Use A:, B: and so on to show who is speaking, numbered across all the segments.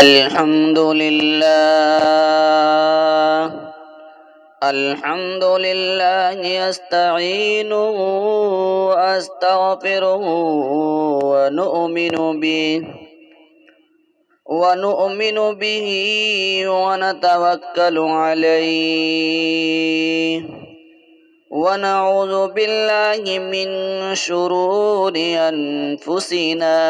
A: الحمد لله الحمد لله أستعينه وأستغفره ونؤمن به ونتوكل عليه ونعوذ بالله من شرور أنفسنا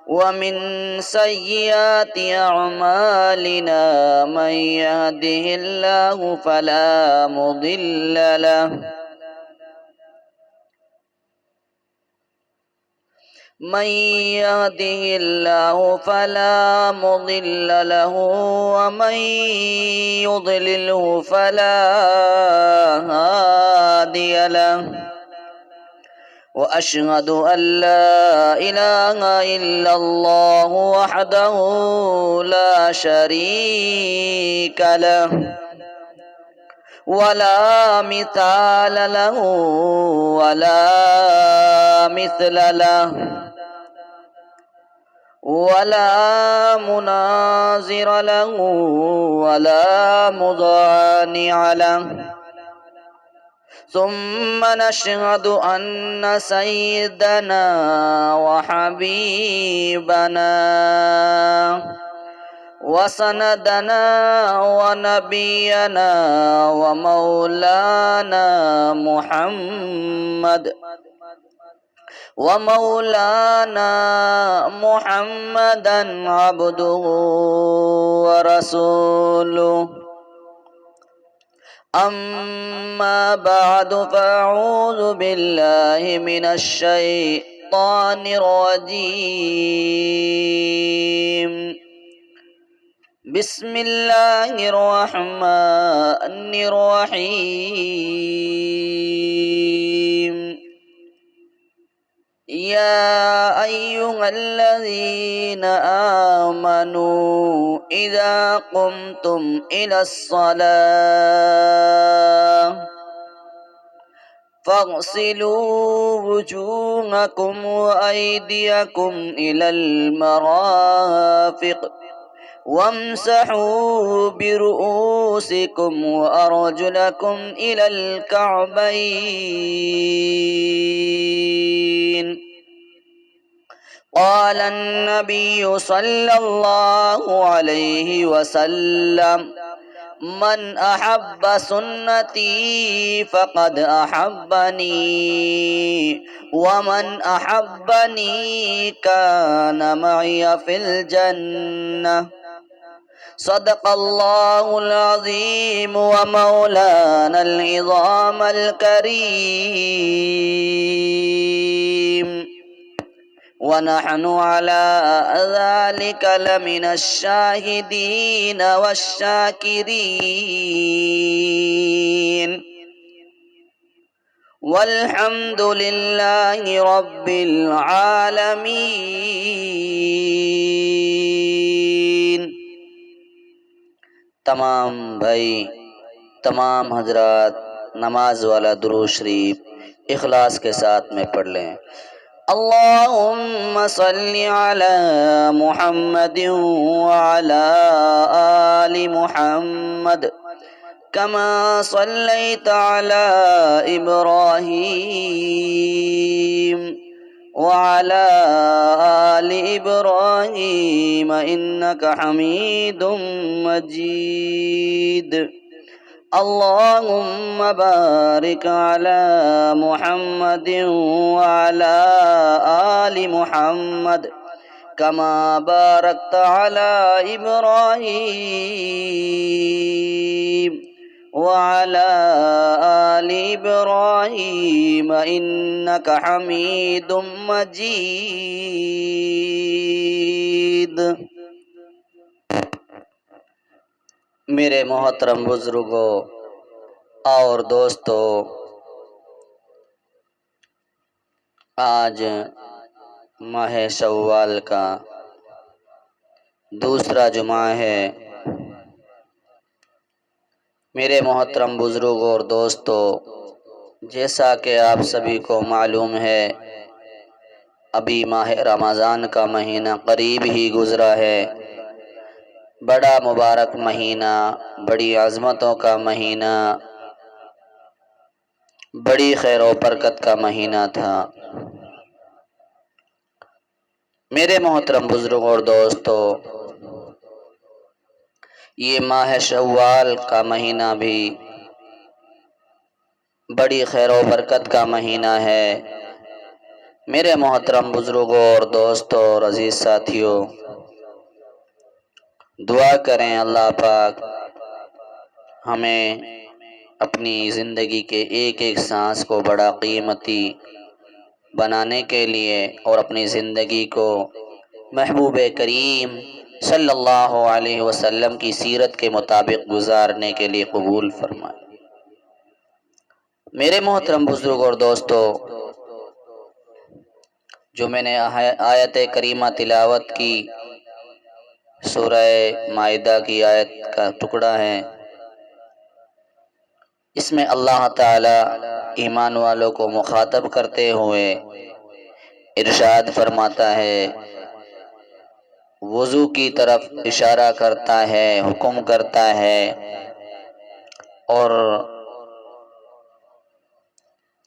A: ومن سيئات أعمالنا من يهده الله فلا مضل له ومن يضلله فلا هادي له وأشهد أن لا إله إلا الله وحده لا شريك له ولا مثال له ولا مثل له ولا مناظر له ولا مضانع له ثم نشهد أن سيدنا وحبيبنا وسندنا ونبينا ومولانا محمدا عبده ورسوله أما بعد فأعوذ بالله من الشيطان الرجيم بسم الله الرحمن الرحيم يا أيها الذين آمنوا إذا قمتم إلى الصلاة فاغسلوا وجوهكم وأيديكم إلى المرافق وامسحوا برؤوسكم وأرجلكم إلى الكعبين. قال النبي صلى الله عليه وسلم: من أحب سنتي فقد أحبني ومن أحبني كان معي في الجنة. صدق الله العظيم ومولانا العظام الكريم، ونحن على ذلك لمن الشاهدين والشاكرين، والحمد لله رب العالمين۔ تمام بھائی، تمام حضرات نماز والا درود شریف اخلاص کے ساتھ میں پڑھ لیں۔ اللہم صلی علی محمد وعلی آل محمد کما صلیت علی ابراہیم وعلى آل إبراهيم إنك حميد مجيد۔ اللهم بارك على محمد وعلى آل محمد كما باركت على إبراهيم وعلى آل إبراهيم إنك حميد مجيد۔ میرے محترم بزرگوں اور دوستو، آج ماہ شوال کا دوسرا جمعہ ہے۔ میرے محترم بزرگوں اور دوستو، جیسا کہ آپ سبھی کو معلوم ہے ابھی ماہ رمضان کا مہینہ قریب ہی گزرا ہے، بڑا مبارک مہینہ، بڑی عظمتوں کا مہینہ، بڑی خیر و برکت کا مہینہ تھا۔ میرے محترم بزرگوں اور دوستو، یہ ماہ شوال کا مہینہ بھی بڑی خیر و برکت کا مہینہ ہے۔ میرے محترم بزرگوں اور دوستو اور عزیز ساتھیوں، دعا کریں اللہ پاک ہمیں اپنی زندگی کے ایک ایک سانس کو بڑا قیمتی بنانے کے لیے اور اپنی زندگی کو محبوب کریم صلی اللہ علیہ وسلم کی سیرت کے مطابق گزارنے کے لیے قبول فرمائے۔ میرے محترم بزرگ اور دوستو، جو میں نے آیت کریمہ تلاوت کی، سورہ مائدہ کی آیت کا ٹکڑا ہے، اس میں اللہ تعالی ایمان والوں کو مخاطب کرتے ہوئے ارشاد فرماتا ہے، وضو کی طرف اشارہ کرتا ہے، حکم کرتا ہے، اور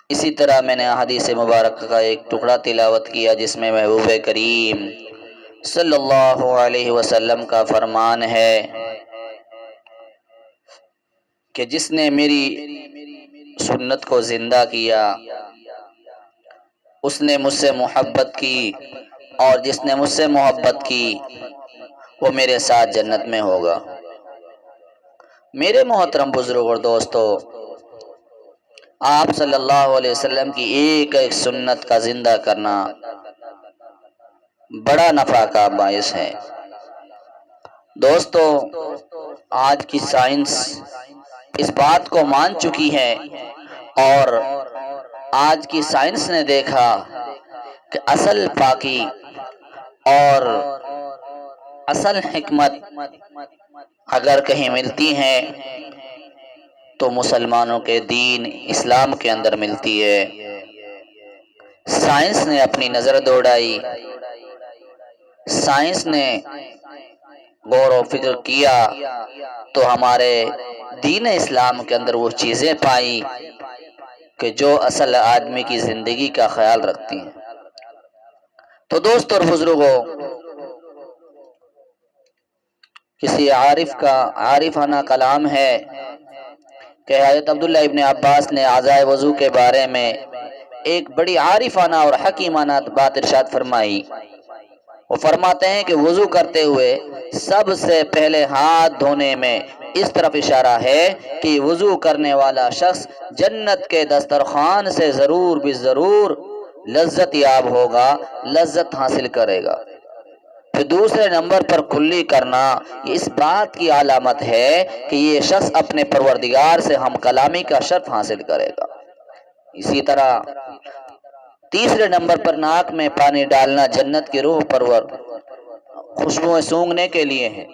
A: اسی طرح میں نے حدیث مبارک کا ایک ٹکڑا تلاوت کیا جس میں محبوب کریم صلی اللہ علیہ وسلم کا فرمان ہے کہ جس نے میری سنت کو زندہ کیا اس نے مجھ سے محبت کی، اور جس نے مجھ سے محبت کی وہ میرے ساتھ جنت میں ہوگا۔ میرے محترم بزرگ اور دوستو، آپ صلی اللہ علیہ وسلم کی ایک ایک سنت کا زندہ کرنا بڑا نفع کا باعث ہے۔ دوستو، آج کی سائنس اس بات کو مان چکی ہے، اور آج کی سائنس نے دیکھا کہ اصل پاکی اور اصل حکمت اگر کہیں ملتی ہے تو مسلمانوں کے دین اسلام کے اندر ملتی ہے۔ سائنس نے اپنی نظر دوڑائی، سائنس نے غور و فکر کیا تو ہمارے دین اسلام کے اندر وہ چیزیں پائی کہ جو اصل آدمی کی زندگی کا خیال رکھتی ہیں۔ تو دوست اور بزرگوں، کسی عارف کا عارفانہ کلام ہے کہ حضرت عبداللہ ابن عباس نے اعضائے وضو کے بارے میں ایک بڑی عارفانہ اور حکیمانہ بات ارشاد فرمائی۔ وہ فرماتے ہیں کہ وضو کرتے ہوئے سب سے پہلے ہاتھ دھونے میں اس طرف اشارہ ہے کہ وضو کرنے والا شخص جنت کے دسترخوان سے ضرور بضرور لذت یاب ہوگا، لذت حاصل کرے گا۔ پھر دوسرے نمبر پر کلی کرنا، یہ اس بات کی علامت ہے کہ یہ شخص اپنے پروردگار سے ہم کلامی کا شرف حاصل کرے گا۔ اسی طرح تیسرے نمبر پر ناک میں پانی ڈالنا جنت کی روح پرور خوشبوئیں سونگھنے کے لیے ہے،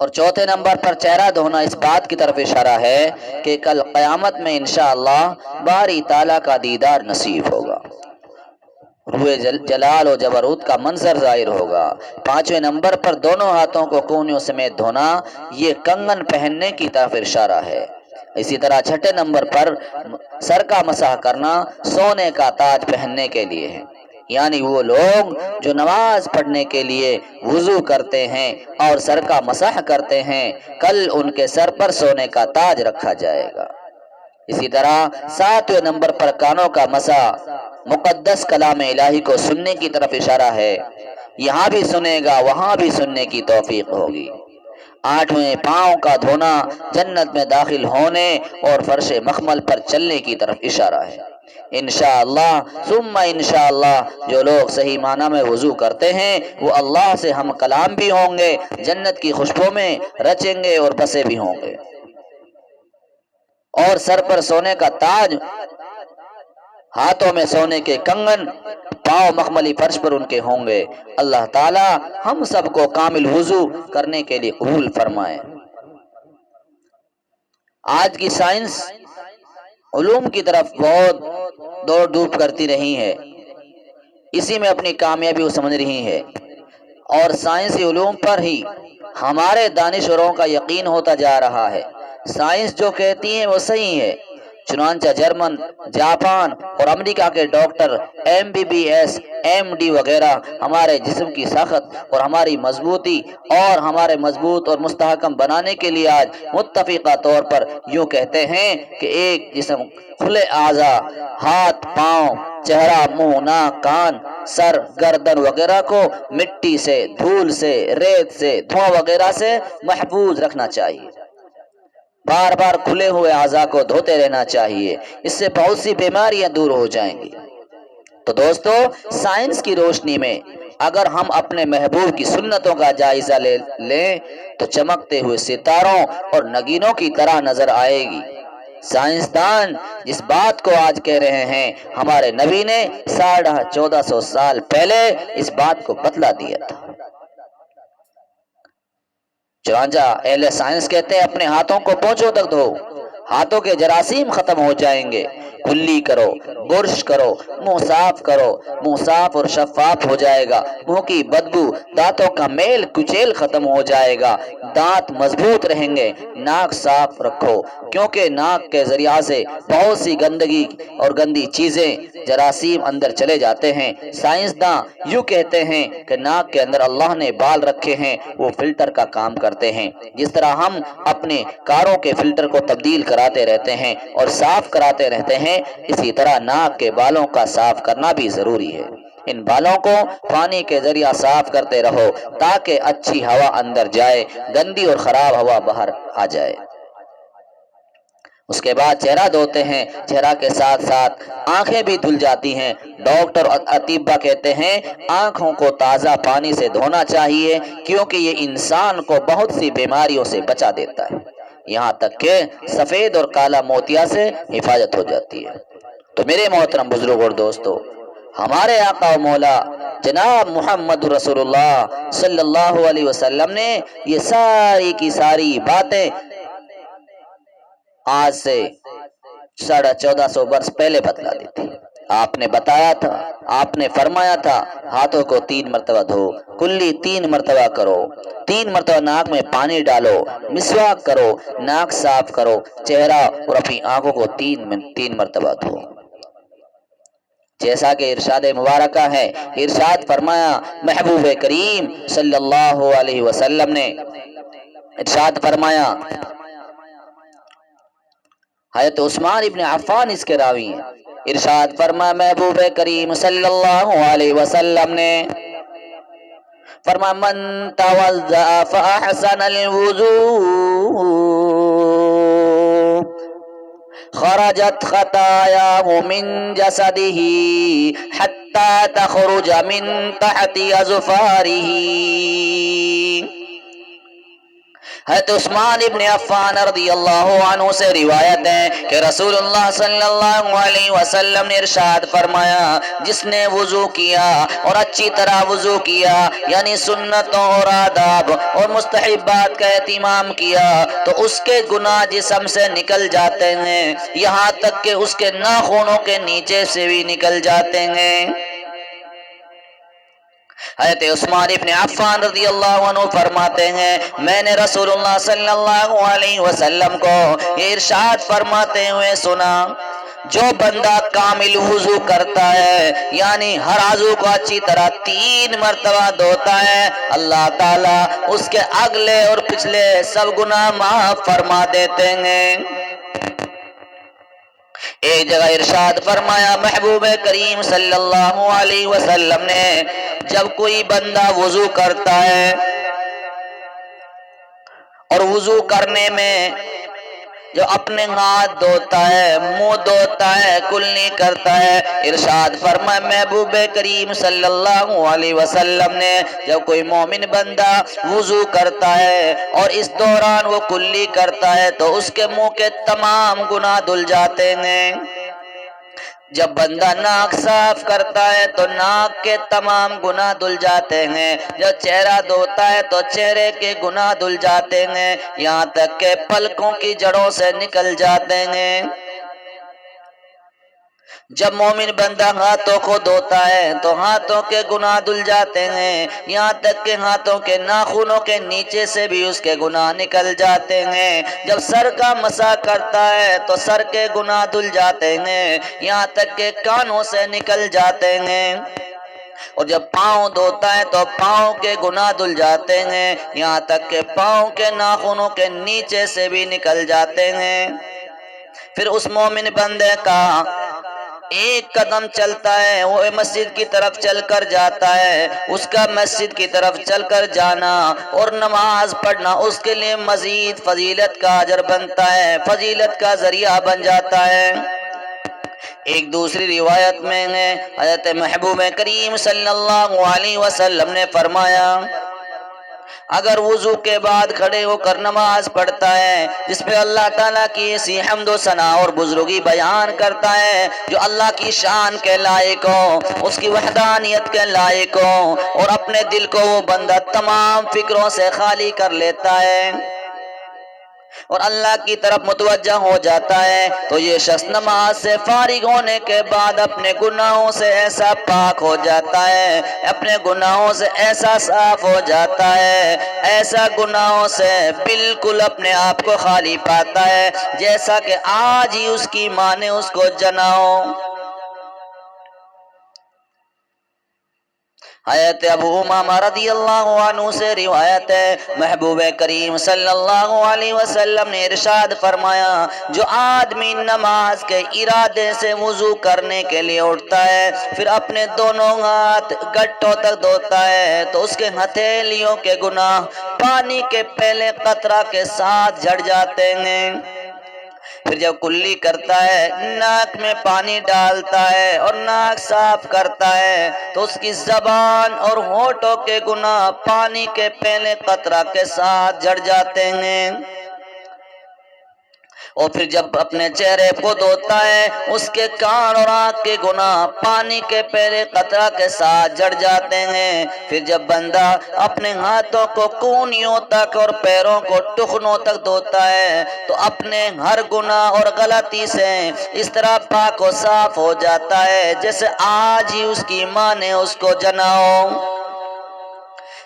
A: اور چوتھے نمبر پر چہرہ دھونا اس بات کی طرف اشارہ ہے کہ کل قیامت میں انشاءاللہ باری تعالیٰ کا دیدار نصیب ہوگا، روح جلال و جبروت کا منظر ظاہر ہوگا۔ پانچویں نمبر پر دونوں ہاتھوں کو کونیوں سمیت دھونا، یہ کنگن پہننے کی طرف اشارہ ہے۔ اسی طرح چھٹے نمبر پر سر کا مسح کرنا سونے کا تاج پہننے کے لیے ہے، یعنی وہ لوگ جو نماز پڑھنے کے لیے وضو کرتے ہیں اور سر کا مسح کرتے ہیں، کل ان کے سر پر سونے کا تاج رکھا جائے گا۔ اسی طرح ساتویں نمبر پر کانوں کا مسح مقدس کلام الہی کو سننے کی طرف اشارہ ہے، یہاں بھی سنے گا وہاں بھی سننے کی توفیق ہوگی۔ آٹھویں پاؤں کا دھونا جنت میں داخل ہونے اور فرش مخمل پر چلنے کی طرف اشارہ ہے۔ انشاءاللہ ثم انشاءاللہ جو لوگ صحیح معنی میں وضو کرتے ہیں وہ اللہ سے ہم کلام بھی ہوں گے، جنت کی خوشبو میں رچیں گے اور بسے بھی ہوں گے، اور سر پر سونے کا تاج، ہاتھوں میں سونے کے کنگن، پاؤں مخملی فرش پر ان کے ہوں گے۔ اللہ تعالی ہم سب کو کامل وضو کرنے کے لیے قبول فرمائے۔ آج کی سائنس علوم کی طرف بہت دوڑ دھوپ کرتی رہی ہے، اسی میں اپنی کامیابی کو سمجھ رہی ہے، اور سائنسی علوم پر ہی ہمارے دانشوروں کا یقین ہوتا جا رہا ہے۔ سائنس جو کہتی ہیں وہ صحیح ہے، چنانچہ جرمن، جاپان اور امریکہ کے ڈاکٹر MBBS MD وغیرہ ہمارے جسم کی ساخت اور ہماری مضبوطی اور ہمارے مضبوط اور مستحکم بنانے کے لیے آج متفقہ طور پر یوں کہتے ہیں کہ ایک جسم کھلے اعضاء، ہاتھ، پاؤں، چہرہ، منہ، ناک، کان، سر، گردن وغیرہ کو مٹی سے، دھول سے، ریت سے، دھواں وغیرہ سے محفوظ رکھنا چاہیے۔ بار بار کھلے ہوئے اعضاء کو دھوتے رہنا چاہیے، اس سے بہت سی بیماریاں دور ہو جائیں گی۔ تو دوستو، سائنس کی روشنی میں اگر ہم اپنے محبوب کی سنتوں کا جائزہ لیں تو چمکتے ہوئے ستاروں اور نگینوں کی طرح نظر آئے گی۔ سائنسدان جس بات کو آج کہہ رہے ہیں، ہمارے نبی نے 1450 سال پہلے اس بات کو بتلا دیا تھا۔ چنانچہ اہل سائنس کہتے ہیں اپنے ہاتھوں کو پونچھوں تک دھو، ہاتھوں کے جراثیم ختم ہو جائیں گے، کلی کرو، برش کرو، منہ صاف کرو، منہ صاف اور شفاف ہو جائے گا، منہ کی بدبو، دانتوں کا میل کچیل ختم ہو جائے گا، دانت مضبوط رہیں گے، ناک صاف رکھو، کیونکہ ناک کے ذریعہ سے بہت سی گندگی اور گندی چیزیں، جراثیم اندر چلے جاتے ہیں۔ سائنسداں یوں کہتے ہیں کہ ناک کے اندر اللہ نے بال رکھے ہیں، وہ فلٹر کا کام کرتے ہیں۔ جس طرح ہم اپنے کاروں کے فلٹر کو تبدیل کراتے رہتے ہیں اور صاف کراتے رہتے ہیں، اسی طرح ناک کے بالوں کا صاف کرنا بھی ضروری ہے۔ ان بالوں کو پانی کے ذریعہ صاف کرتے رہو تاکہ اچھی ہوا اندر جائے، گندی اور خراب ہوا باہر آ جائے۔ اس کے بعد چہرہ دھوتے ہیں، چہرہ کے ساتھ ساتھ آنکھیں بھی دھل جاتی ہیں۔ ڈاکٹر اور اطباء کہتے ہیں آنکھوں کو تازہ پانی سے دھونا چاہیے، کیونکہ یہ انسان کو بہت سی بیماریوں سے بچا دیتا ہے، یہاں تک کہ سفید اور کالا موتیا سے حفاظت ہو جاتی ہے۔ تو میرے محترم بزرگ اور دوستو، ہمارے آقا و مولا جناب محمد رسول اللہ صلی اللہ علیہ وسلم نے یہ ساری کی ساری باتیں آج سے 1450 برس پہلے بتلا دی تھی۔ آپ نے بتایا تھا، آپ نے فرمایا تھا ہاتھوں کو 3 مرتبہ دھو، کلی 3 مرتبہ کرو، 3 مرتبہ ناک میں پانی ڈالو، مسواک کرو، ناک صاف کرو، چہرہ اور اپنی آنکھوں کو 3 مرتبہ دھو۔ جیسا کہ ارشاد مبارکہ ہے، ارشاد فرمایا محبوب کریم صلی اللہ علیہ وسلم نے، ارشاد فرمایا، حضرت عثمان ابن عفان اس کے راوی ہیں، ارشاد فرمایا محبوب کریم صلی اللہ علیہ وسلم نے فرمایا من توضأ فأحسن الوضوء خرجت خطاياه من جسده حتى تخرج من تحت أظفاره۔ حضرت عثمان ابن عفان رضی اللہ عنہ سے روایت ہے کہ رسول اللہ صلی اللہ علیہ وسلم نے ارشاد فرمایا جس نے وضو کیا اور اچھی طرح وضو کیا، یعنی سنتوں اور آداب اور مستحبات کا اہتمام کیا، تو اس کے گناہ جسم سے نکل جاتے ہیں، یہاں تک کہ اس کے ناخنوں کے نیچے سے بھی نکل جاتے ہیں۔ حضرت عثمان ابن عفان رضی اللہ عنہ فرماتے ہیں میں نے رسول اللہ صلی اللہ علیہ وسلم کو یہ ارشاد فرماتے ہوئے سنا، جو بندہ کامل وضو کرتا ہے، یعنی ہر عضو کو اچھی طرح 3 مرتبہ دھوتا ہے، اللہ تعالیٰ اس کے اگلے اور پچھلے سب گناہ معاف فرما دیتے ہیں۔ ایک جگہ ارشاد فرمایا محبوب کریم صلی اللہ علیہ وسلم نے جب کوئی بندہ وضو کرتا ہے اور وضو کرنے میں جو اپنے ہاتھ دھوتا ہے، منہ دھوتا ہے، کلنی کرتا ہے، ارشاد فرمایا محبوب کریم صلی اللہ علیہ وسلم نے جب کوئی مومن بندہ وضو کرتا ہے اور اس دوران وہ کلی کرتا ہے تو اس کے منہ کے تمام گناہ دھل جاتے ہیں۔ جب بندہ ناک صاف کرتا ہے تو ناک کے تمام گناہ دھل جاتے ہیں، جب چہرہ دھوتا ہے تو چہرے کے گناہ دھل جاتے ہیں، یہاں تک کہ پلکوں کی جڑوں سے نکل جاتے ہیں۔ جب مومن بندہ ہاتھوں کو دھوتا ہے تو ہاتھوں کے گناہ دھل جاتے ہیں، یہاں تک کہ ہاتھوں کے ناخنوں کے نیچے سے بھی اس کے گناہ نکل جاتے ہیں۔ جب سر کا مسح کرتا ہے تو سر کے گناہ دھل جاتے ہیں، یہاں تک کہ کانوں سے نکل جاتے ہیں۔ اور جب پاؤں دھوتا ہے تو پاؤں کے گناہ دھل جاتے ہیں، یہاں تک کہ پاؤں کے ناخنوں کے نیچے سے بھی نکل جاتے ہیں۔ پھر اس مومن بندے کا ایک قدم چلتا ہے، وہ مسجد کی طرف چل کر جاتا ہے، اس کا مسجد کی طرف چل کر جانا اور نماز پڑھنا اس کے لیے مزید فضیلت کا اجر بنتا ہے، فضیلت کا ذریعہ بن جاتا ہے۔ ایک دوسری روایت میں ہے حضرت محبوب کریم صلی اللہ علیہ وسلم نے فرمایا، اگر وضو کے بعد کھڑے ہو کر نماز پڑھتا ہے جس پہ اللہ تعالیٰ کی ایسی حمد و ثنا اور بزرگی بیان کرتا ہے جو اللہ کی شان کے لائق ہو، اس کی وحدانیت کے لائق ہو، اور اپنے دل کو وہ بندہ تمام فکروں سے خالی کر لیتا ہے اور اللہ کی طرف متوجہ ہو جاتا ہے، تو یہ شخص نماز سے فارغ ہونے کے بعد اپنے گناہوں سے ایسا پاک ہو جاتا ہے، اپنے گناہوں سے ایسا صاف ہو جاتا ہے، ایسا گناہوں سے بالکل اپنے آپ کو خالی پاتا ہے جیسا کہ آج ہی اس کی ماں نے اس کو جنا ہو۔ حضرت ابو امامہ رضی اللہ عنہ سے روایت ہے، محبوب کریم صلی اللہ علیہ وسلم نے ارشاد فرمایا، جو آدمی نماز کے ارادے سے وضو کرنے کے لیے اٹھتا ہے پھر اپنے دونوں ہاتھ گٹوں تک دھوتا ہے تو اس کے ہتھیلیوں کے گناہ پانی کے پہلے قطرہ کے ساتھ جھڑ جاتے ہیں۔ پھر جب کلی کرتا ہے، ناک میں پانی ڈالتا ہے اور ناک صاف کرتا ہے تو اس کی زبان اور ہونٹوں کے گناہ پانی کے پہلے قطرہ کے ساتھ جھڑ جاتے ہیں۔ اور پھر جب اپنے چہرے کو دھوتا ہے اس کے کان اور آنکھ کے گناہ پانی کے پہلے قطرہ کے ساتھ جڑ جاتے ہیں۔ پھر جب بندہ اپنے ہاتھوں کو کونیوں تک اور پیروں کو ٹخنوں تک دھوتا ہے تو اپنے ہر گناہ اور غلطی سے اس طرح پاک و صاف ہو جاتا ہے جیسے آج ہی اس کی ماں نے اس کو جنا ہو۔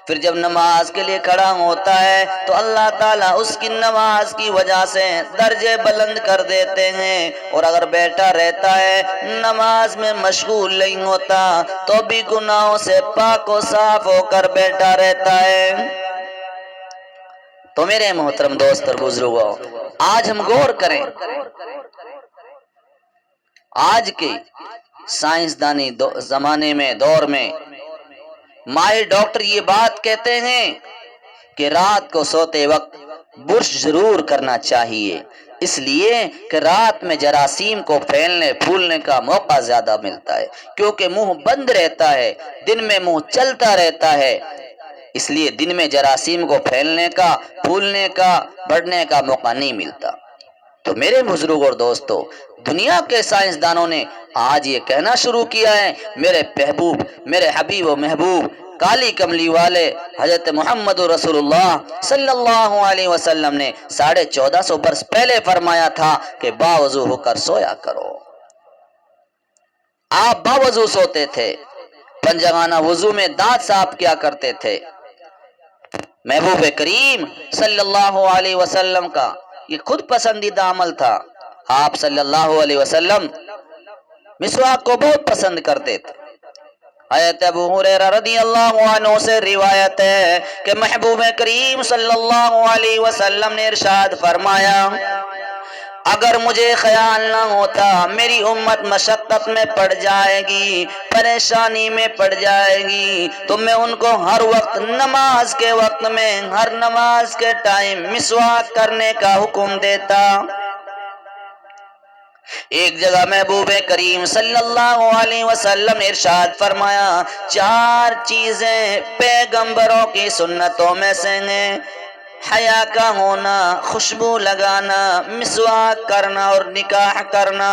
A: پھر جب نماز کے لیے کھڑا ہوتا ہے تو اللہ تعالیٰ اس کی نماز کی وجہ سے درجے بلند کر دیتے ہیں، اور اگر بیٹھا رہتا ہے نماز میں مشغول نہیں ہوتا تو بھی گناہوں سے پاک و صاف ہو کر بیٹھا رہتا ہے۔ تو میرے محترم دوست اور بزرگوں، آج ہم غور کریں، آج کے سائنسدانی زمانے میں دور میں ماہر ڈاکٹر یہ بات کہتے ہیں کہ رات کو سوتے وقت برش ضرور کرنا چاہیے، اس لیے کہ رات میں جراثیم کو پھیلنے پھولنے کا موقع زیادہ ملتا ہے، کیونکہ منہ بند رہتا ہے، دن میں منہ چلتا رہتا ہے، اس لیے دن میں جراثیم کو پھیلنے کا پھولنے کا بڑھنے کا موقع نہیں ملتا۔ تو میرے بزرگ اور دوستو، دنیا کے سائنسدانوں نے آج یہ کہنا شروع کیا ہے، میرے محبوب، میرے حبیب و محبوب کالی کملی والے حضرت محمد رسول اللہ صلی اللہ علیہ وسلم نے 1450 برس پہلے فرمایا تھا کہ باوضو ہو کر سویا کرو۔ آپ باوضو سوتے تھے، پنجگانہ وضو میں دانت صاف کیا کرتے تھے۔ محبوب کریم صلی اللہ علیہ وسلم کا یہ خود پسندیدہ عمل تھا، آپ صلی اللہ علیہ وسلم مسواک کو بہت پسند کرتے تھے۔ حضرت ابو ہریرہ رضی اللہ عنہ سے روایت ہے کہ محبوب کریم صلی اللہ علیہ وسلم نے ارشاد فرمایا، اگر مجھے خیال نہ ہوتا میری امت مشقت میں پڑ جائے گی، پریشانی میں پڑ جائے گی، تو میں ان کو ہر وقت نماز کے وقت میں ہر نماز کے ٹائم مسواک کرنے کا حکم دیتا۔ ایک جگہ محبوب کریم صلی اللہ علیہ وسلم نے ارشاد فرمایا، 4 چیزیں پیغمبروں کی سنتوں میں سے ہیں، حیا کا ہونا، خوشبو لگانا، مسواک کرنا اور نکاح کرنا۔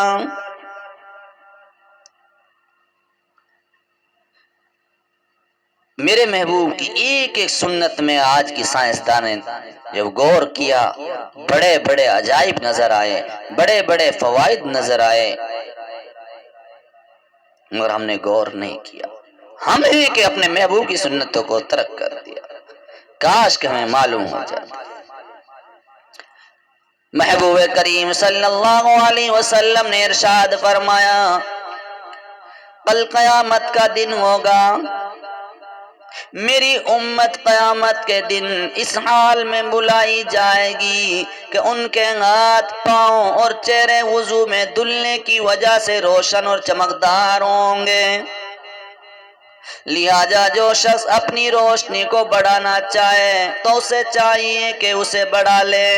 A: میرے محبوب کی ایک ایک سنت میں آج کی سائنسدان نے جب غور کیا، بڑے بڑے عجائب نظر آئے، بڑے بڑے فوائد نظر آئے۔ مگر ہم نے غور نہیں کیا، ہم ہی کہ اپنے محبوب کی سنتوں کو ترک کر دیا۔ کاش کہ ہمیں معلوم ہو جاتا۔ محبوب کریم صلی اللہ علیہ وسلم نے ارشاد فرمایا، کل قیامت کا دن ہوگا، میری امت قیامت کے دن اس حال میں بلائی جائے گی کہ ان کے ہاتھ، پاؤں اور چہرے وضو میں دھلنے کی وجہ سے روشن اور چمکدار ہوں گے۔ لہذا جو شخص اپنی روشنی کو بڑھانا چاہے تو اسے چاہیے کہ اسے بڑھا لے۔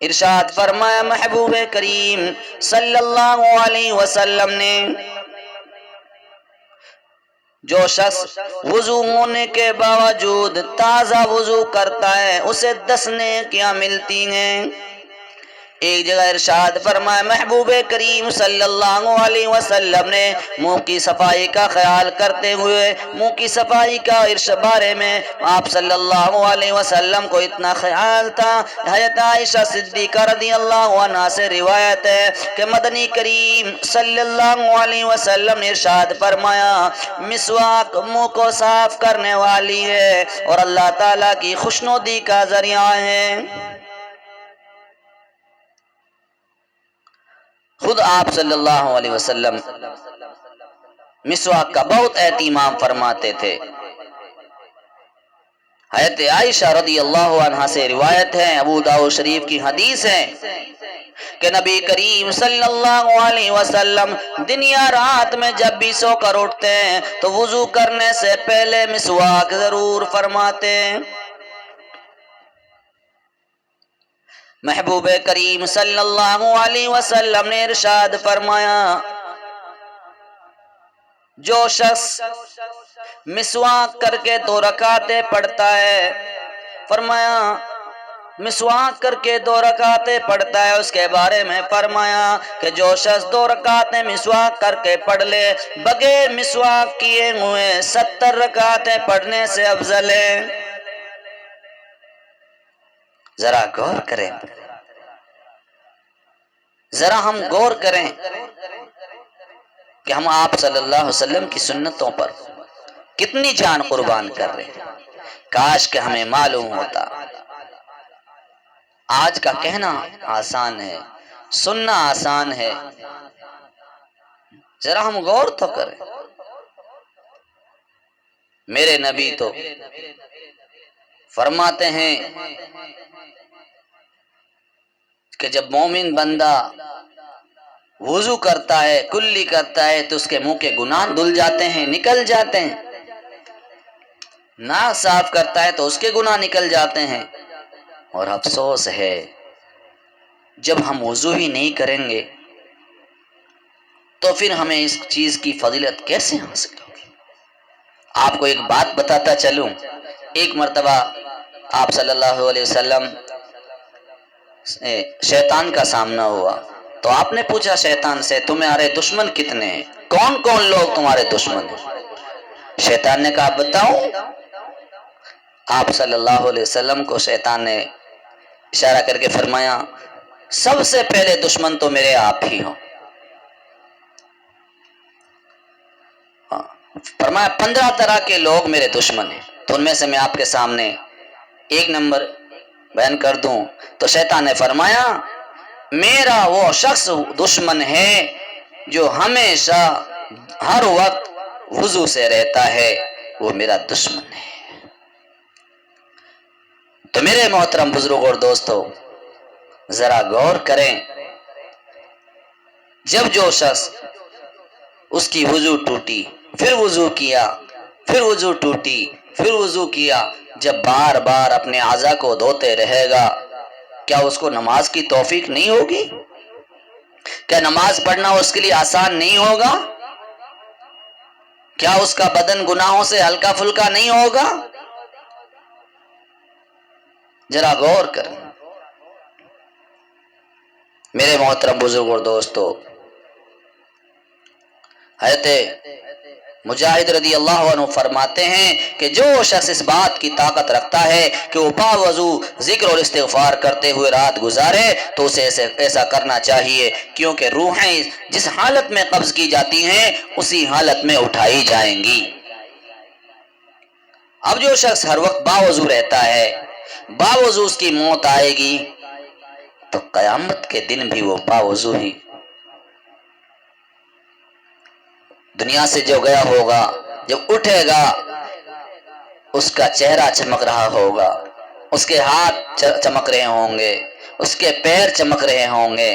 A: ارشاد فرمایا محبوب کریم صلی اللہ علیہ وسلم نے، جو شخص وضو ہونے کے باوجود تازہ وضو کرتا ہے اسے 10 نیکیاں ملتی ہیں۔ ایک جگہ ارشاد فرمایا محبوب کریم صلی اللہ علیہ وسلم نے منہ کی صفائی کا خیال کرتے ہوئے، منہ کی صفائی کا بارے میں آپ صلی اللہ علیہ وسلم کو اتنا خیال تھا، حضرت عائشہ صدیقہ رضی اللہ عنہا سے روایت ہے کہ مدنی کریم صلی اللہ علیہ وسلم نے ارشاد فرمایا، مسواک منہ کو صاف کرنے والی ہے اور اللہ تعالیٰ کی خوشنودی کا ذریعہ ہے۔ خود آپ صلی اللہ علیہ وسلم مسواک کا بہت اہتمام فرماتے تھے۔ حضرت عائشہ رضی اللہ عنہا سے روایت ہے، ابو داؤد شریف کی حدیث ہے کہ نبی کریم صلی اللہ علیہ وسلم دن یا رات میں جب بھی سو کر اٹھتے ہیں تو وضو کرنے سے پہلے مسواک ضرور فرماتے ہیں۔ محبوب کریم صلی اللہ علیہ وسلم نے ارشاد فرمایا، جو شخص مسواک کر کے 2 رکعتیں پڑھتا ہے، فرمایا مسواک کر کے 2 رکعتیں پڑھتا ہے، اس کے بارے میں فرمایا کہ جو شخص 2 رکعتیں مسواک کر کے پڑھ لے بغیر مسواک کیے ہوئے 70 رکعتیں پڑھنے سے افضل ہے۔ ذرا غور کریں، ذرا ہم غور کریں کہ ہم آپ صلی اللہ علیہ وسلم کی سنتوں پر کتنی جان قربان کر رہے ہیں۔ کاش کہ ہمیں معلوم ہوتا۔ آج کا کہنا آسان ہے، سننا آسان ہے، ذرا ہم غور تو کریں۔ میرے نبی تو فرماتے ہیں کہ جب مومن بندہ وضو کرتا ہے، کلی کرتا ہے، تو اس کے منہ کے گناہ دھل جاتے ہیں، نکل جاتے ہیں۔ ناک صاف کرتا ہے تو اس کے گناہ نکل جاتے ہیں۔ اور افسوس ہے جب ہم وضو ہی نہیں کریں گے تو پھر ہمیں اس چیز کی فضیلت کیسے حاصل ہوگی؟ آپ کو ایک بات بتاتا چلوں، ایک مرتبہ آپ صلی اللہ علیہ وسلم شیطان کا سامنا ہوا تو آپ نے پوچھا شیطان سے، تمہارے دشمن کتنے ہیں؟ کون کون لوگ تمہارے دشمن ہیں؟ شیطان نے کہا بتاؤں؟ آپ صلی اللہ علیہ وسلم کو شیطان نے اشارہ کر کے فرمایا، سب سے پہلے دشمن تو میرے آپ ہی ہوں۔ فرمایا 15 طرح کے لوگ میرے دشمن ہیں، تو ان میں سے میں آپ کے سامنے 1 نمبر بیان کر دوں تو شیطان نے فرمایا، میرا وہ شخص دشمن ہے جو ہمیشہ ہر وقت وضو سے رہتا ہے، وہ میرا دشمن ہے۔ تو میرے محترم بزرگ اور دوستو، ذرا غور کریں، جب جو شخص اس کی وضو ٹوٹی، پھر وضو کیا، پھر وضو ٹوٹی، پھر وضو کیا، جب بار بار اپنے اعضاء کو دھوتے رہے گا، کیا اس کو نماز کی توفیق نہیں ہوگی؟ کیا نماز پڑھنا اس کے لیے آسان نہیں ہوگا؟ کیا اس کا بدن گناہوں سے ہلکا پھلکا نہیں ہوگا؟ ذرا غور کریں میرے محترم بزرگ اور دوستو۔ حضرت مجاہد رضی اللہ عنہ فرماتے ہیں کہ جو شخص اس بات کی طاقت رکھتا ہے کہ وہ باوضو ذکر اور استغفار کرتے ہوئے رات گزارے تو اسے ایسا کرنا چاہیے، کیونکہ روحیں جس حالت میں قبض کی جاتی ہیں اسی حالت میں اٹھائی جائیں گی۔ اب جو شخص ہر وقت باوضو رہتا ہے، باوضو اس کی موت آئے گی تو قیامت کے دن بھی وہ باوضو ہی دنیا سے جو گیا ہوگا، جب اٹھے گا اس کا چہرہ چمک رہا ہوگا، اس کے ہاتھ چمک رہے ہوں گے، اس کے پیر چمک رہے ہوں گے،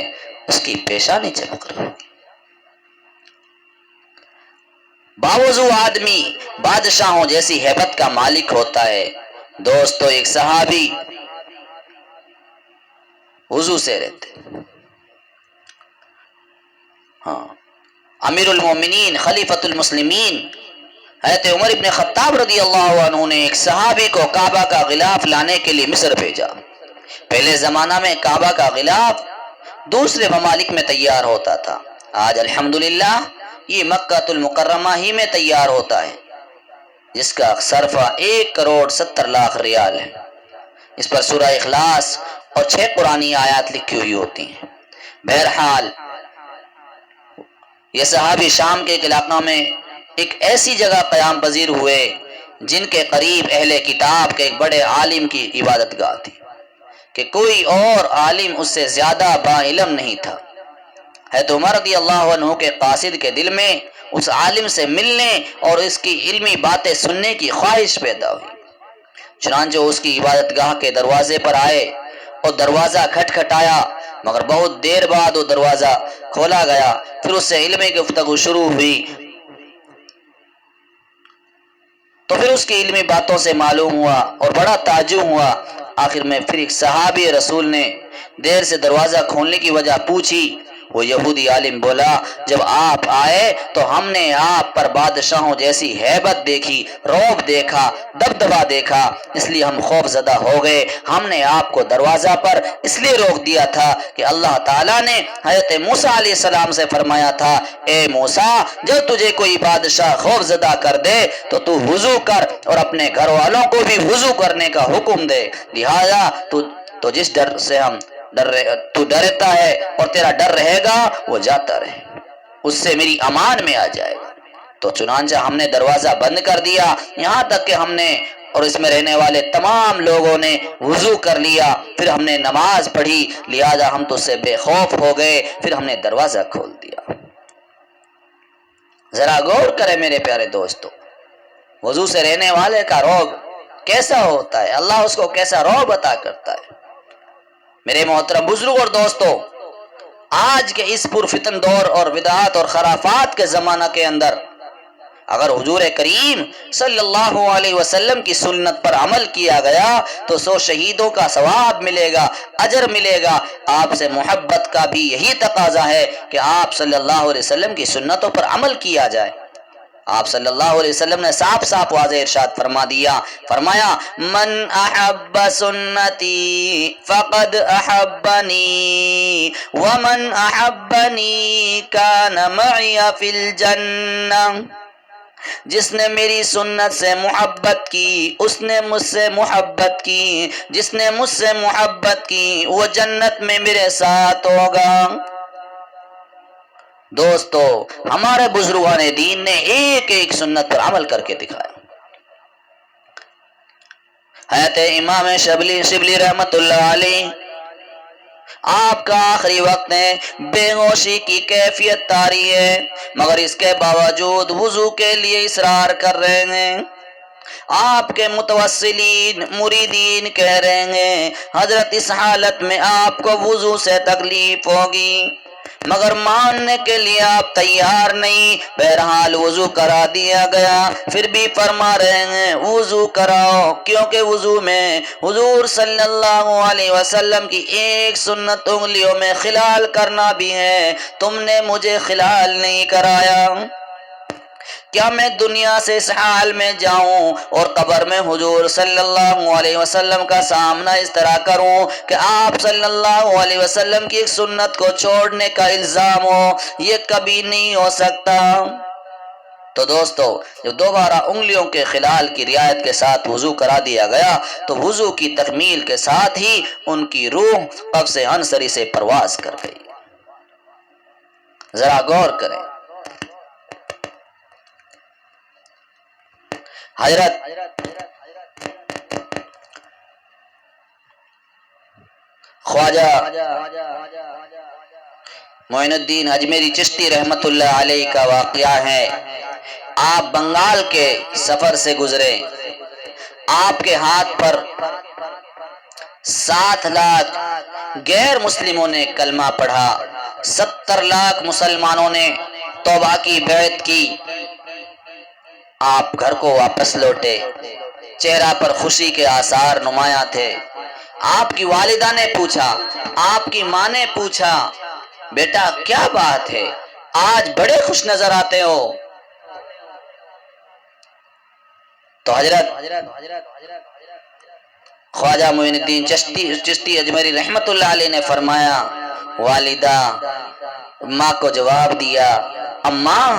A: اس کی پیشانی چمک رہی ہوگی۔ باوضو آدمی بادشاہوں جیسی ہیبت کا مالک ہوتا ہے۔ دوستو ایک صحابی وضو سے رہتے، ہاں، امیر المومنین خلیفۃ المسلمین حضرت عمر ابن خطاب رضی اللہ عنہ نے ایک صحابی کو کعبہ کا غلاف لانے کے لیے مصر بھیجا۔ پہلے زمانہ میں کعبہ کا غلاف دوسرے ممالک میں تیار ہوتا تھا، آج الحمدللہ یہ مکہ المکرمہ ہی میں تیار ہوتا ہے، جس کا صرفہ 1,70,00,000 ریال ہے۔ اس پر سورہ اخلاص اور 6 قرآنی آیات لکھی ہوئی ہوتی ہیں۔ بہرحال یہ صحابی شام کے ایک علاقہ میں ایک ایسی جگہ قیام پذیر ہوئے جن کے قریب اہل کتاب کے ایک بڑے عالم کی عبادت گاہ تھی کہ کوئی اور عالم اس سے زیادہ با علم نہیں تھا۔ حضرت عمر رضی اللہ عنہ کے قاصد کے دل میں اس عالم سے ملنے اور اس کی علمی باتیں سننے کی خواہش پیدا ہوئی، چنانچہ اس کی عبادت گاہ کے دروازے پر آئے اور دروازہ کھٹکھٹایا، مگر بہت دیر بعد وہ دروازہ کھولا گیا۔ پھر اس سے علمی گفتگو شروع ہوئی تو پھر اس کی علمی باتوں سے معلوم ہوا اور بڑا تعجب ہوا۔ آخر میں پھر ایک صحابی رسول نے دیر سے دروازہ کھولنے کی وجہ پوچھی۔ وہ یہودی عالم بولا، جب آپ آئے تو ہم نے آپ پر بادشاہوں جیسی ہیبت دیکھی، رعب دیکھا، دبدبا دیکھا، اس لیے ہم خوف زدہ ہو گئے۔ ہم نے آپ کو دروازہ پر اس لیے روک دیا تھا کہ اللہ تعالیٰ نے حضرت موسیٰ علیہ السلام سے فرمایا تھا، اے موسیٰ جب تجھے کوئی بادشاہ خوف زدہ کر دے تو تو وضو کر اور اپنے گھر والوں کو بھی وضو کرنے کا حکم دے، لہذا تو جس ڈر سے تو ڈرتا ہے اور تیرا ڈر رہے گا وہ جاتا رہے، اس سے میری امان میں آ جائے گا۔ تو چنانچہ ہم نے دروازہ بند کر دیا، یہاں تک کہ ہم نے اور اس میں رہنے والے تمام لوگوں نے وضو کر لیا، پھر ہم نے نماز پڑھی، لہذا ہم تو اس سے بے خوف ہو گئے، پھر ہم نے دروازہ کھول دیا۔ ذرا غور کرے میرے پیارے دوستو، وضو سے رہنے والے کا رعب کیسا ہوتا ہے، اللہ اس کو کیسا رعب عطا کرتا ہے۔ میرے محترم بزرگ اور دوستو، آج کے اس پرفتن دور اور بدعات اور خرافات کے زمانہ کے اندر اگر حضور کریم صلی اللہ علیہ وسلم کی سنت پر عمل کیا گیا تو 100 شہیدوں کا ثواب ملے گا، اجر ملے گا۔ آپ سے محبت کا بھی یہی تقاضا ہے کہ آپ صلی اللہ علیہ وسلم کی سنتوں پر عمل کیا جائے۔ آپ صلی اللہ علیہ وسلم نے صاف صاف واضح ارشاد فرما دیا، فرمایا من احب سنتی فقد احبنی ومن احبنی کان معی فی الجنہ، جس نے میری سنت سے محبت کی اس نے مجھ سے محبت کی، جس نے مجھ سے محبت کی وہ جنت میں میرے ساتھ ہوگا۔ دوستو ہمارے بزرگان دین نے ایک ایک سنت پر عمل کر کے دکھایا۔ حضرت امام شبلی رحمت اللہ علیہ، آپ کا آخری وقت ہے، بے ہوشی کی کیفیت طاری ہے، مگر اس کے باوجود وضو کے لیے اصرار کر رہے ہیں۔ آپ کے متوسلین مریدین کہہ رہے ہیں حضرت اس حالت میں آپ کو وضو سے تکلیف ہوگی، مگر ماننے کے لیے آپ تیار نہیں۔ بہرحال وضو کرا دیا گیا، پھر بھی فرما رہے ہیں وضو کراؤ، کیونکہ وضو میں حضور صلی اللہ علیہ وسلم کی ایک سنت انگلیوں میں خلال کرنا بھی ہے، تم نے مجھے خلال نہیں کرایا۔ کیا میں دنیا سے اس حال میں جاؤں اور قبر میں حضور صلی اللہ علیہ وسلم کا سامنا اس طرح کروں کہ آپ صلی اللہ علیہ وسلم کی ایک سنت کو چھوڑنے کا الزام ہو؟ یہ کبھی نہیں ہو سکتا۔ تو دوستو جب دوبارہ انگلیوں کے خلال کی رعایت کے ساتھ وضو کرا دیا گیا تو وضو کی تکمیل کے ساتھ ہی ان کی روح قفس عنصری سے پرواز کر گئی۔ ذرا غور کریں، حضرت خواجہ معین الدین اجمیری چشتی رحمت اللہ علیہ کا واقعہ ہے۔ آپ بنگال کے سفر سے گزرے، آپ کے ہاتھ پر 7 لاکھ غیر مسلموں نے کلمہ پڑھا، 70 لاکھ مسلمانوں نے توبہ کی بیعت کی۔ آپ گھر کو واپس لوٹے، چہرہ پر خوشی کے آثار نمایاں تھے۔ آپ کی والدہ نے پوچھا، آپ کی ماں نے پوچھا، بیٹا کیا بات ہے، آج بڑے خوش نظر آتے ہو؟ تو حضرت خواجہ معین الدین چشتی اجمیری رحمت اللہ علیہ نے فرمایا، والدہ ماں کو جواب دیا، اماں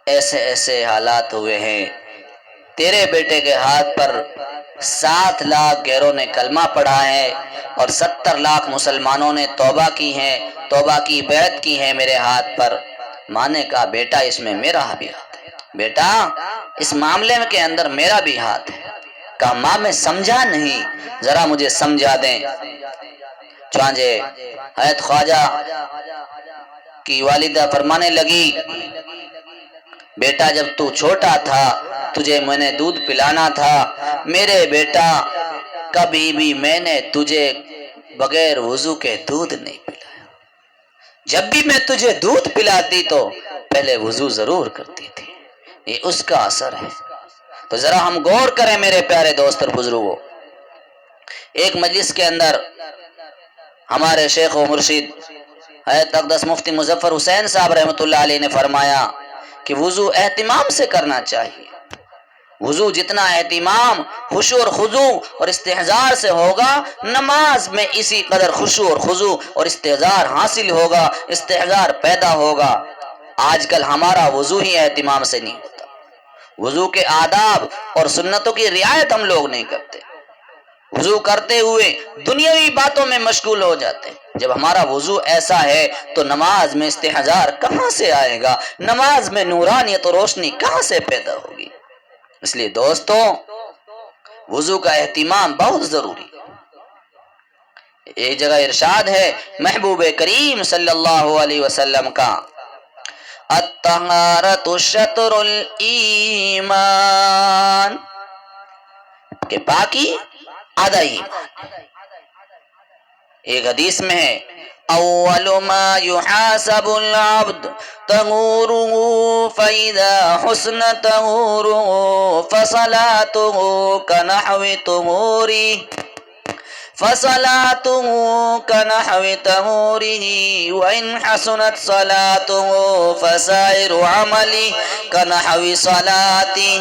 A: ایسے ایسے حالات ہوئے ہیں، تیرے بیٹے کے ہاتھ پر 7 لاکھ غیروں نے کلمہ پڑھا ہے اور 70 لاکھ مسلمانوں نے توبہ کی ہے، توبہ کی بیعت کی ہے میرے ہاتھ پر۔ ماں نے کہا بیٹا اس میں میرا بھی ہاتھ ہے، بیٹا اس معاملے کے اندر میرا بھی ہاتھ ہے۔ کہا ماں میں سمجھا نہیں، ذرا مجھے سمجھا دیں۔ چانچہ حضرت خواجہ کی والدہ فرمانے لگی، بیٹا جب تو چھوٹا تھا تجھے میں نے دودھ پلانا تھا، میرے بیٹا کبھی بھی میں نے تجھے بغیر وضو کے دودھ نہیں پلایا، جب بھی میں تجھے دودھ پلاتی تو پہلے وضو ضرور کرتی تھی، یہ اس کا اثر ہے۔ تو ذرا ہم غور کریں میرے پیارے دوست اور بزرگوں، ایک مجلس کے اندر ہمارے شیخ و مرشد حضرت اقدس مفتی مظفر حسین صاحب رحمۃ اللہ علیہ نے فرمایا کہ وضو اہتمام سے کرنا چاہیے۔ وضو جتنا اہتمام، خشوع اور خضوع اور استحضار سے ہوگا، نماز میں اسی قدر خشوع اور خضوع اور استحضار حاصل ہوگا، استحضار پیدا ہوگا۔ آج کل ہمارا وضو ہی اہتمام سے نہیں ہوتا، وضو کے آداب اور سنتوں کی رعایت ہم لوگ نہیں کرتے، وضو کرتے ہوئے دنیاوی باتوں میں مشغول ہو جاتے ہیں۔ جب ہمارا وضو ایسا ہے تو نماز میں استحضار کہاں سے آئے گا، نماز میں نورانیت و روشنی کہاں سے پیدا ہوگی؟ اس لیے دوستو وضو کا اہتمام بہت ضروری ہے۔ ایک جگہ ارشاد ہے محبوب کریم صلی اللہ علیہ وسلم کا، الطہارۃ شطر الایمان، کہ پاکی آدھا ایمان۔ ایک حدیث میں ہے اول ما يحاسب العبد طهوره فإذا حسن طهوره فصلاته كنحو طهوره وإن حسنت صلاته فسائر عمله كنحو صلاته۔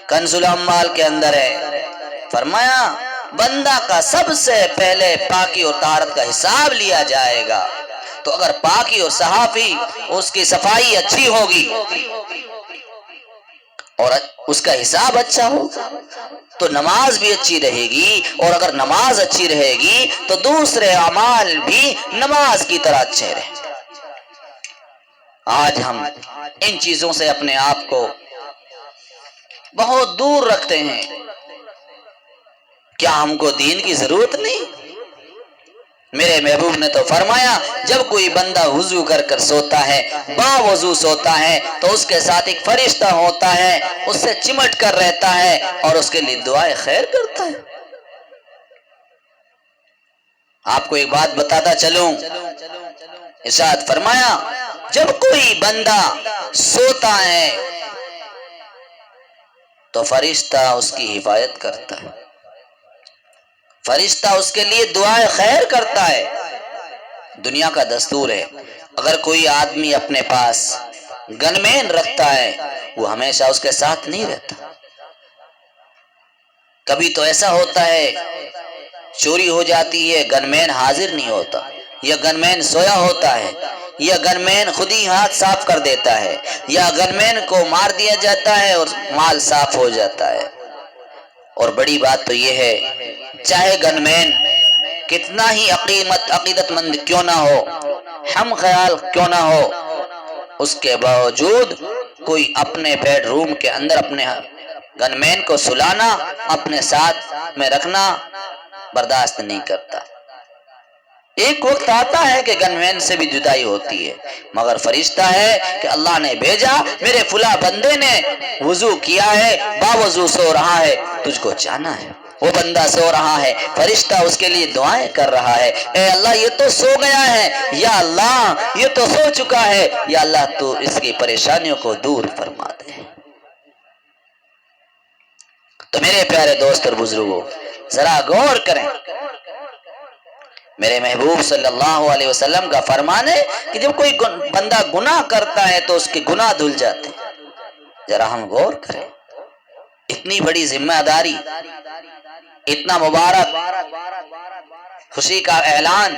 A: کنز الاعمال کے اندر ہے، فرمایا بندہ کا سب سے پہلے پاکی اور طہارت کا حساب لیا جائے گا، تو اگر پاکی اور صحافی اس کی صفائی اچھی ہوگی اور اس کا حساب اچھا ہوگا تو نماز بھی اچھی رہے گی، اور اگر نماز اچھی رہے گی تو دوسرے اعمال بھی نماز کی طرح اچھے رہیں گے۔ آج ہم ان چیزوں سے اپنے آپ کو بہت دور رکھتے ہیں۔ کیا ہم کو دین کی ضرورت نہیں؟ میرے محبوب نے تو فرمایا جب کوئی بندہ وضو کر کر سوتا ہے، با وضو سوتا ہے، تو اس کے ساتھ ایک فرشتہ ہوتا ہے، اس سے چمٹ کر رہتا ہے اور اس کے لیے دعائے خیر کرتا ہے۔ آپ کو ایک بات بتاتا چلوں، ارشاد فرمایا جب کوئی بندہ سوتا ہے تو فرشتہ اس کی حفاظت کرتا ہے، فرشتہ اس کے لیے دعائے خیر کرتا ہے۔ دنیا کا دستور ہے اگر کوئی آدمی اپنے پاس گن مین رکھتا ہے وہ ہمیشہ اس کے ساتھ نہیں رہتا، کبھی تو ایسا ہوتا ہے چوری ہو جاتی ہے، گن مین حاضر نہیں ہوتا یا گن مین سویا ہوتا ہے، یا گن مین خود ہی ہاتھ صاف کر دیتا ہے، یا گن مین کو مار دیا جاتا ہے اور مال صاف ہو جاتا ہے۔ اور بڑی بات تو یہ ہے، چاہے گن مین کتنا ہی عقیدت مند کیوں نہ ہو، ہم خیال کیوں نہ ہو، اس کے باوجود کوئی اپنے بیڈ روم کے اندر اپنے گن مین کو سلانا، اپنے ساتھ میں رکھنا برداشت نہیں کرتا۔ ایک وقت آتا ہے کہ گن مین سے بھی جدائی ہوتی ہے، مگر فرشتہ ہے کہ اللہ نے بھیجا، میرے فلاں بندے نے وضو کیا ہے، باوضو سو رہا ہے، تجھ کو جانا ہے۔ وہ بندہ سو رہا ہے، فرشتہ اس کے لیے دعائیں کر رہا ہے، اے اللہ یہ تو سو گیا ہے، یا اللہ یہ تو سو چکا ہے، یا اللہ تو اس کی پریشانیوں کو دور فرما دے۔ تو میرے پیارے دوست اور بزرگوں، ذرا غور کریں، میرے محبوب صلی اللہ علیہ وسلم کا فرمان ہے کہ جب کوئی بندہ گناہ کرتا ہے تو اس کے گناہ دھل جاتے ہیں۔ ذرا ہم غور کریں، اتنی بڑی ذمہ داری، اتنا مبارک خوشی کا اعلان،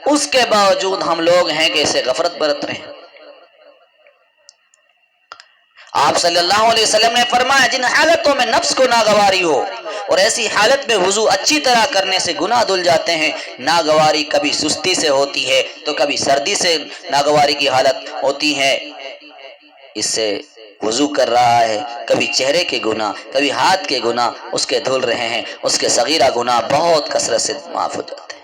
A: اس کے باوجود ہم لوگ ہیں کہ اسے غفلت برت رہے ہیں۔ آپ صلی اللہ علیہ وسلم نے فرمایا جن حالتوں میں نفس کو ناگواری ہو اور ایسی حالت میں وضو اچھی طرح کرنے سے گناہ دھل جاتے ہیں۔ ناگواری کبھی سستی سے ہوتی ہے تو کبھی سردی سے ناگواری کی حالت ہوتی ہے، اس سے وضو کر رہا ہے، کبھی چہرے کے گناہ، کبھی ہاتھ کے گناہ اس کے دھل رہے ہیں، اس کے صغیرہ گناہ بہت کثرت سے معاف ہو جاتے ہیں۔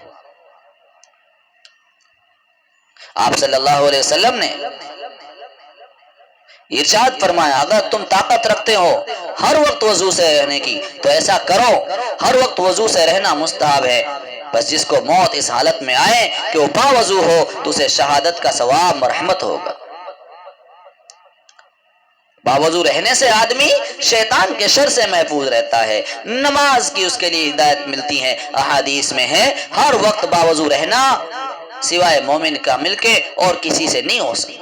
A: آپ صلی اللہ علیہ وسلم نے ارشاد فرمایا اگر تم طاقت رکھتے ہو ہر وقت وضو سے رہنے کی تو ایسا کرو، ہر وقت وضو سے رہنا مستحب ہے، بس جس کو موت اس حالت میں آئے کہ وہ با وضو ہو تو اسے شہادت کا ثواب مرحمت ہوگا۔ باوضو رہنے سے آدمی شیطان کے شر سے محفوظ رہتا ہے، نماز کی اس کے لیے ہدایت ملتی ہے، احادیث میں ہے ہر وقت باوضو رہنا سوائے مومن کا مل کے اور کسی سے نہیں ہو سکتا۔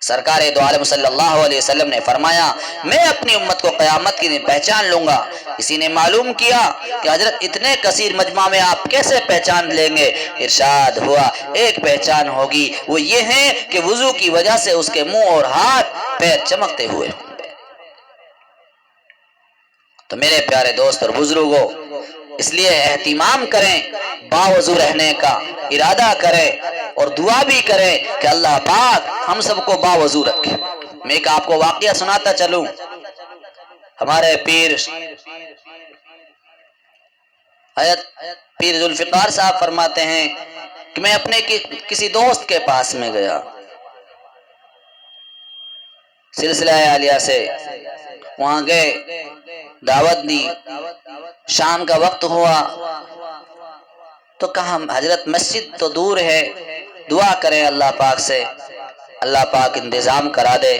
A: سرکار دو عالم صلی اللہ علیہ وسلم نے فرمایا میں اپنی امت کو قیامت کے دن پہچان لوں گا۔ کسی نے معلوم کیا کہ حضرت اتنے کثیر مجمع میں آپ کیسے پہچان لیں گے؟ ارشاد ہوا ایک پہچان ہوگی، وہ یہ ہے کہ وضو کی وجہ سے اس کے منہ اور ہاتھ پیر چمکتے ہوئے ہوں گے۔ تو میرے پیارے دوست اور بزرگوں، اس لیے اہتمام کریں، باوضو رہنے کا ارادہ کریں اور دعا بھی کریں کہ اللہ پاک ہم سب کو باوضو رکھے۔ میں ایک آپ کو واقعہ سناتا چلوں، ہمارے پیر ذوالفقار صاحب فرماتے ہیں کہ میں اپنے کسی دوست کے پاس میں گیا سلسلہ عالیہ سے، وہاں گئے، دعوت دی، شام کا وقت ہوا تو کہا حضرت مسجد تو دور ہے، دعا کریں اللہ پاک سے، اللہ پاک انتظام کرا دے۔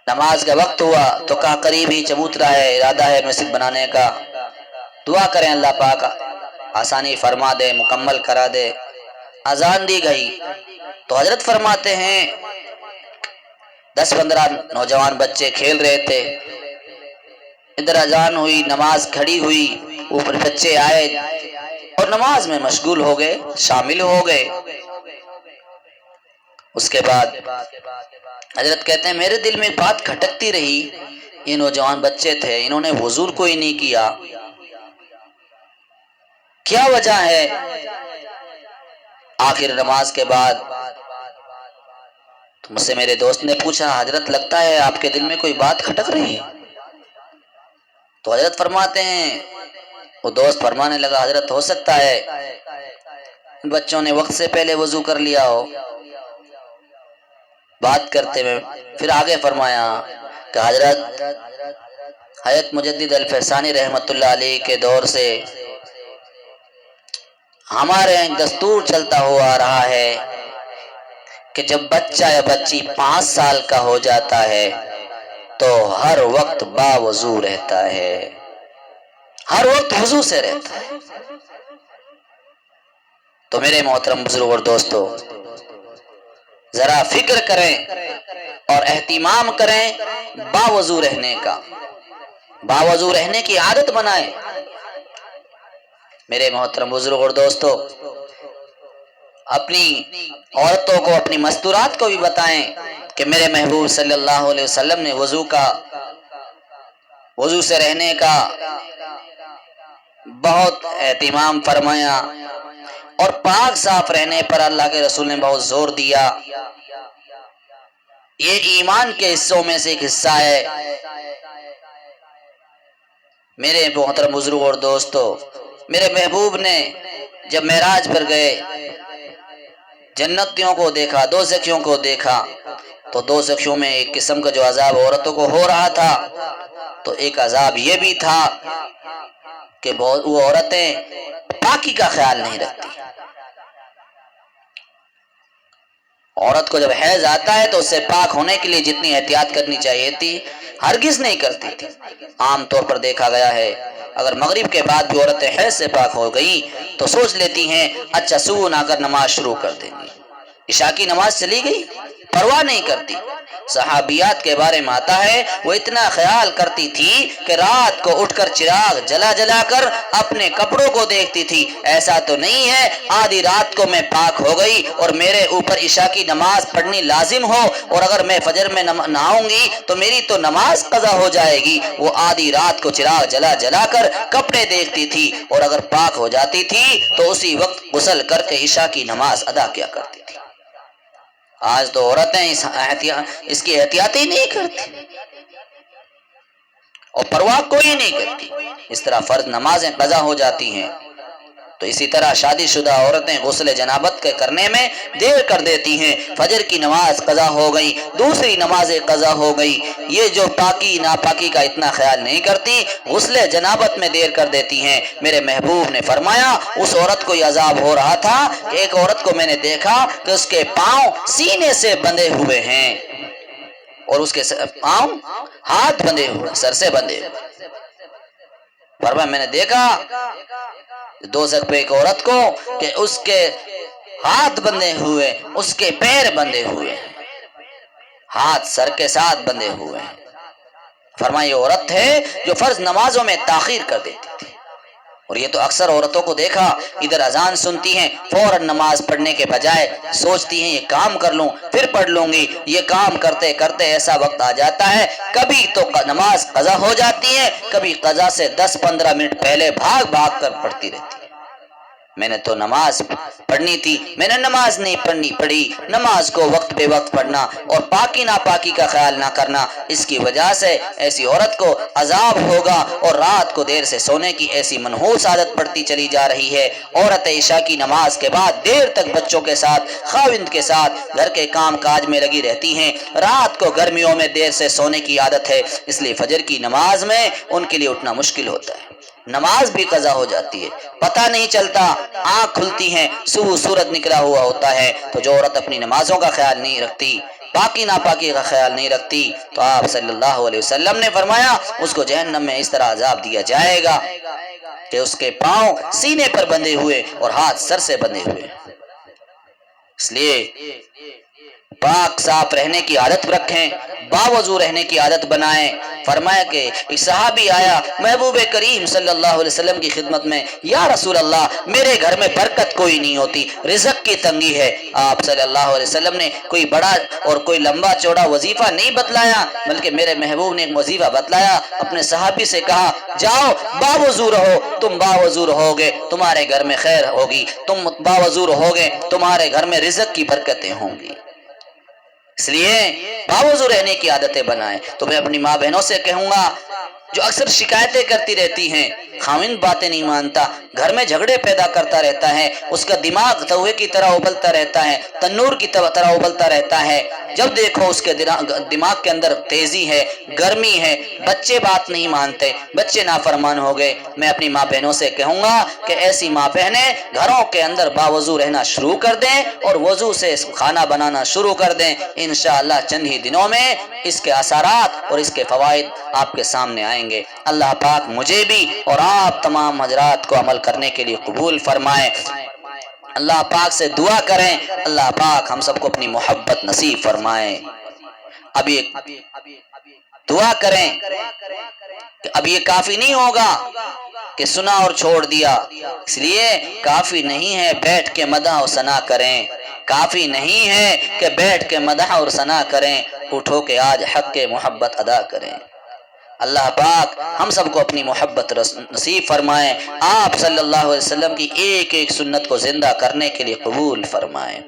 A: نماز کا وقت ہوا تو کہا قریب ہی چبوترا ہے، ارادہ ہے مسجد بنانے کا، دعا کریں اللہ پاک آسانی فرما دے، مکمل کرا دے۔ اذان دی گئی تو حضرت فرماتے ہیں 10-15 نوجوان بچے کھیل رہے تھے، ادھر اذان ہوئی، نماز کھڑی ہوئی، اوپر بچے آئے اور نماز میں مشغول ہو گئے، شامل ہو گئے۔ اس کے بعد حضرت کہتے ہیں میرے دل میں بات کھٹکتی رہی، یہ نوجوان بچے تھے، انہوں نے وضو کوئی نہیں کیا، کیا وجہ ہے؟ آخر نماز کے بعد تو مجھ سے میرے دوست نے پوچھا حضرت لگتا ہے آپ کے دل میں کوئی بات کھٹک رہی ہے؟ تو حضرت فرماتے ہیں، وہ دوست فرمانے لگا حضرت ہو سکتا ہے بچوں نے وقت سے پہلے وضو کر لیا ہو۔ بات کرتے ہوئے پھر آگے فرمایا کہ حضرت مجدد الفسانی رحمت اللہ علیہ کے دور سے ہمارے یہاں دستور چلتا ہوا آ رہا ہے کہ جب بچہ یا بچی 5 سال کا ہو جاتا ہے تو ہر وقت باوضو رہتا ہے، ہر وقت وضو سے رہتا ہے۔ تو میرے محترم بزرگ اور دوستو، ذرا فکر کریں اور اہتمام کریں باوضو رہنے کا، باوضو رہنے کی عادت بنائیں۔ میرے محترم بزرگ اور دوستو، اپنی عورتوں کو، اپنی مستورات کو بھی بتائیں کہ میرے محبوب صلی اللہ علیہ وسلم نے وضو سے رہنے کا بہت اہتمام فرمایا، اور پاک صاف رہنے پر اللہ کے رسول نے بہت زور دیا۔ یہ ایمان کے حصوں میں سے ایک حصہ ہے۔ میرے محترم بزرگ اور دوستو، میرے محبوب نے جب معراج پر گئے، جنتیوں کو دیکھا، دوزخیوں کو دیکھا، تو دوزخیوں میں ایک قسم کا جو عذاب عورتوں کو ہو رہا تھا، تو ایک عذاب یہ بھی تھا کہ وہ عورتیں پاکی کا خیال نہیں رکھتی۔ عورت کو جب حیض آتا ہے تو اس سے پاک ہونے کے لیے جتنی احتیاط کرنی چاہیے تھی ہرگز نہیں کرتی تھی۔ عام طور پر دیکھا گیا ہے اگر مغرب کے بعد بھی عورتیں حیض سے پاک ہو گئی تو سوچ لیتی ہیں اچھا صبح نہ کر نماز شروع کر دیں گی، عشاء کی نماز چلی گئی، پرواہ نہیں کرتی۔ صحابیات کے بارے میں آتا ہے وہ اتنا خیال کرتی تھی کہ رات کو اٹھ کر چراغ جلا جلا کر اپنے کپڑوں کو دیکھتی تھی، ایسا تو نہیں ہے آدھی رات کو میں پاک ہو گئی اور میرے اوپر عشاء کی نماز پڑھنی لازم ہو، اور اگر میں فجر میں نہاؤں گی تو میری تو نماز قضا ہو جائے گی۔ وہ آدھی رات کو چراغ جلا جلا کر کپڑے دیکھتی تھی، اور اگر پاک ہو جاتی تھی تو اسی وقت غسل کر کے عشاء کی نماز ادا کیا کرتی تھی۔ آج تو عورتیں اس کی احتیاط ہی نہیں کرتی اور پرواہ کوئی نہیں کرتی، اس طرح فرض نمازیں قضا ہو جاتی ہیں۔ تو اسی طرح شادی شدہ عورتیں غسل جنابت کے کرنے میں دیر کر دیتی ہیں، فجر کی نماز قضا ہو گئی، دوسری نمازیں قضا ہو گئی، یہ جو پاکی ناپاکی کا اتنا خیال نہیں کرتی، غسل جنابت میں دیر کر دیتی ہیں۔ میرے محبوب نے فرمایا اس عورت کو یہ عذاب ہو رہا تھا کہ ایک عورت کو میں نے دیکھا کہ اس کے پاؤں سینے سے بندھے ہوئے ہیں اور اس کے پاؤں ہاتھ بندھے ہوئے، سر سے بندھے ہوئے۔ فرمایا میں نے دیکھا دوزخ پہ ایک عورت کو کہ اس کے ہاتھ بندھے ہوئے، اس کے پیر بندھے ہوئے، ہاتھ سر کے ساتھ بندھے ہوئے۔ فرمایا یہ عورت ہے جو فرض نمازوں میں تاخیر کر دیتی تھی، اور یہ تو اکثر عورتوں کو دیکھا ادھر اذان سنتی ہیں فوراً نماز پڑھنے کے بجائے سوچتی ہیں یہ کام کر لوں پھر پڑھ لوں گی، یہ کام کرتے کرتے ایسا وقت آ جاتا ہے کبھی تو نماز قضا ہو جاتی ہے، کبھی قضا سے 10-15 منٹ پہلے بھاگ بھاگ کر پڑھتی رہتی ہے۔ میں نے تو نماز پڑھنی تھی، میں نے نماز نہیں پڑھی۔ نماز کو وقت بے وقت پڑھنا اور پاکی ناپاکی کا خیال نہ کرنا، اس کی وجہ سے ایسی عورت کو عذاب ہوگا، اور رات کو دیر سے سونے کی ایسی منحوس عادت پڑتی چلی جا رہی ہے۔ عورت عشاء کی نماز کے بعد دیر تک بچوں کے ساتھ، خاوند کے ساتھ گھر کے کام کاج میں لگی رہتی ہیں۔ رات کو گرمیوں میں دیر سے سونے کی عادت ہے، اس لیے فجر کی نماز میں ان کے لیے اٹھنا مشکل ہوتا ہے، نماز بھی قضا ہو جاتی ہے، پتہ نہیں چلتا، آنکھ کھلتی ہیں صبح سورج نکلا ہوا ہوتا ہے۔ تو جو عورت اپنی نمازوں کا خیال نہیں رکھتی، پاکی ناپاکی کا خیال نہیں رکھتی، تو آپ صلی اللہ علیہ وسلم نے فرمایا اس کو جہنم میں اس طرح عذاب دیا جائے گا کہ اس کے پاؤں سینے پر بندھے ہوئے اور ہاتھ سر سے بندھے ہوئے۔ اس لیے پاک صاف رہنے کی عادت رکھیں، باوضو رہنے کی عادت بنائیں۔ فرمایا کہ ایک صحابی آیا محبوب کریم صلی اللہ علیہ وسلم کی خدمت میں، یا رسول اللہ میرے گھر میں برکت کوئی نہیں ہوتی، رزق کی تنگی ہے۔ آپ صلی اللہ علیہ وسلم نے کوئی بڑا اور کوئی لمبا چوڑا وظیفہ نہیں بتلایا، بلکہ میرے محبوب نے ایک وظیفہ بتلایا، اپنے صحابی سے کہا جاؤ باوضو رہو، تم باوضو رہو گے تمہارے گھر میں خیر ہوگی، تم باوضو رہو گے تمہارے گھر میں رزق کی برکتیں ہوں گی۔ اس لیے باوضو رہنے کی عادتیں بنائیں۔ تو میں اپنی ماں بہنوں سے کہوں گا جو اکثر شکایتیں کرتی رہتی ہیں، خاوند باتیں نہیں مانتا، گھر میں جھگڑے پیدا کرتا رہتا ہے، اس کا دماغ توے کی طرح ابلتا رہتا ہے، تنور کی طرح ابلتا رہتا ہے، جب دیکھو اس کے دماغ کے اندر تیزی ہے، گرمی ہے، بچے بات نہیں مانتے، بچے نافرمان ہو گئے، میں اپنی ماں بہنوں سے کہوں گا کہ ایسی ماں بہنیں گھروں کے اندر باوضو رہنا شروع کر دیں اور وضو سے کھانا بنانا شروع کر دیں، انشاءاللہ چند ہی دنوں میں اس کے اثرات اور اس کے فوائد آپ کے سامنے آئیں گے۔ اللہ پاک مجھے بھی اور آپ تمام حضرات کو عمل کرنے کے لیے قبول فرمائے۔ اللہ پاک سے دعا کریں اللہ پاک ہم سب کو اپنی محبت نصیب فرمائے۔ اب یہ دعا کریں کہ اب یہ کافی نہیں ہوگا کہ سنا اور چھوڑ دیا. اس لیے کافی نہیں ہے بیٹھ کے مدح و ثنا کریں، کافی نہیں ہے کہ بیٹھ کے مدح اور ثنا کریں، اٹھو کہ آج حق کے محبت ادا کریں. اللہ پاک ہم سب کو اپنی محبت نصیب فرمائیں، آپ صلی اللہ علیہ وسلم کی ایک ایک سنت کو زندہ کرنے کے لیے قبول فرمائیں.